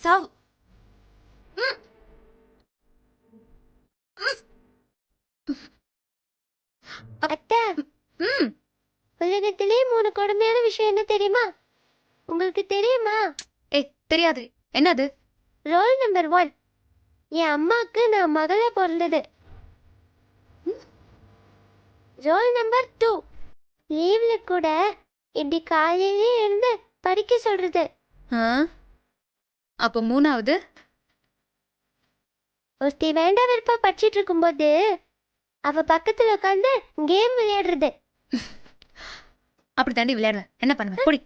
சாவு. அத்தை, உலகத்திலே 3 கொடுமையான விஷயம் என்ன தெரியுமா? உங்களுக்கு தெரியுமா? ஏய் தெரியாது, என்னது? ரோல் நம்பர் 1, என் அம்மாக்கு நான் மகளா பிறந்தது. ரோல் நம்பர் 2, லீவ்ல கூட இப்படி காலையிலே இருந்து படிக்க சொல்றது. அப்ப 3வது? ஒருத்தி வேண்டாம் வெறுப்பா படிச்சிட்டு இருக்கும்போது அவ பக்கத்துல உட்காந்து கேம் விளையாடுறது. அப்படி தாண்டி விளையாடுவேன், என்ன பண்ணுவேன்? குடி.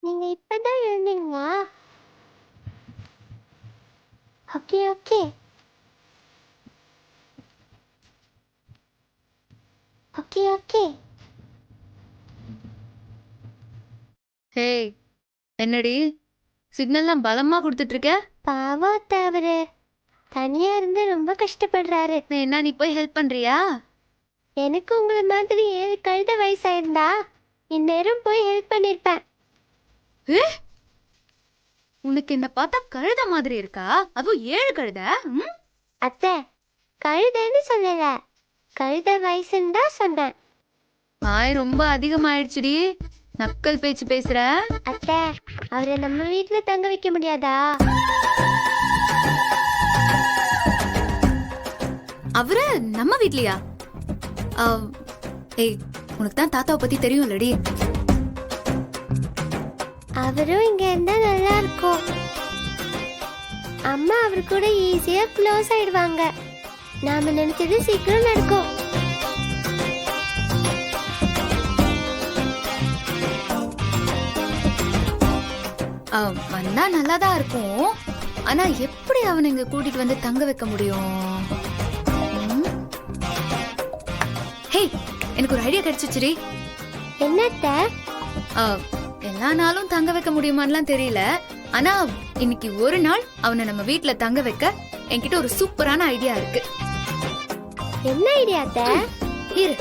நீங்க இப்பதான் எழுந்தீங்களா? Okay okay okay okay. Hey, என்னடி சிக்னல்லாம் பலமா கொடுத்துட்டு இருக்க? பாவம் அத்தை, அவரு தனியா இருந்து ரொம்ப கஷ்டப்படுறாரு. என்ன நீ போய் ஹெல்ப் பண்றியா? எனக்கு உங்களை மாதிரி 7 கழுத வயசாயிருந்தா இந்நேரம் போய் ஹெல்ப் பண்ணிருப்பேன். உனக்கு என்ன பார்த்தா கழுத மாதிரி இருக்கா? அதுவும் 7 கழுத? அத்தை, கழுதைன்னு சொல்லல, கழுத வயசுன்னு தான் சொன்னேன். வாய் ரொம்ப அதிகமாயிடுச்சுடி, நக்கல் பேச்சு பேசுற. அத்தை, அவரை நம்ம வீட்டுல தங்க வைக்க முடியாதா? அவரு நம்ம வீட்லயா? ஏய், உனக்கு தான் தாத்தாவை பத்தி தெரியும்லடி. அவரும் இங்க இருந்தா நல்லா இருக்கும். அம்மா அவரு கூட ஈஸியா க்ளோஸ் ஆயிடுவாங்க. நாம நினைச்சது சீக்கிரம் நடக்கும். வந்தா நல்லாதான் இருக்கும். ஆனா எப்படி அவனை இங்க கூட்டிட்டு வந்து தங்க வைக்க முடியும்? ஹே, எனக்கு ஒரு ஐடியா கிடைச்சிச்சுடி. என்னத்த? எல்லா நாளும் தங்க வைக்க முடியுமான்லாம் தெரியல. ஆனா இன்னைக்கு ஒரு நாள் அவனை நம்ம வீட்ல தங்க வைக்க என்கிட்ட ஒரு சூப்பரான ஐடியா இருக்கு. என்ன ஐடியா அத்த? இரு.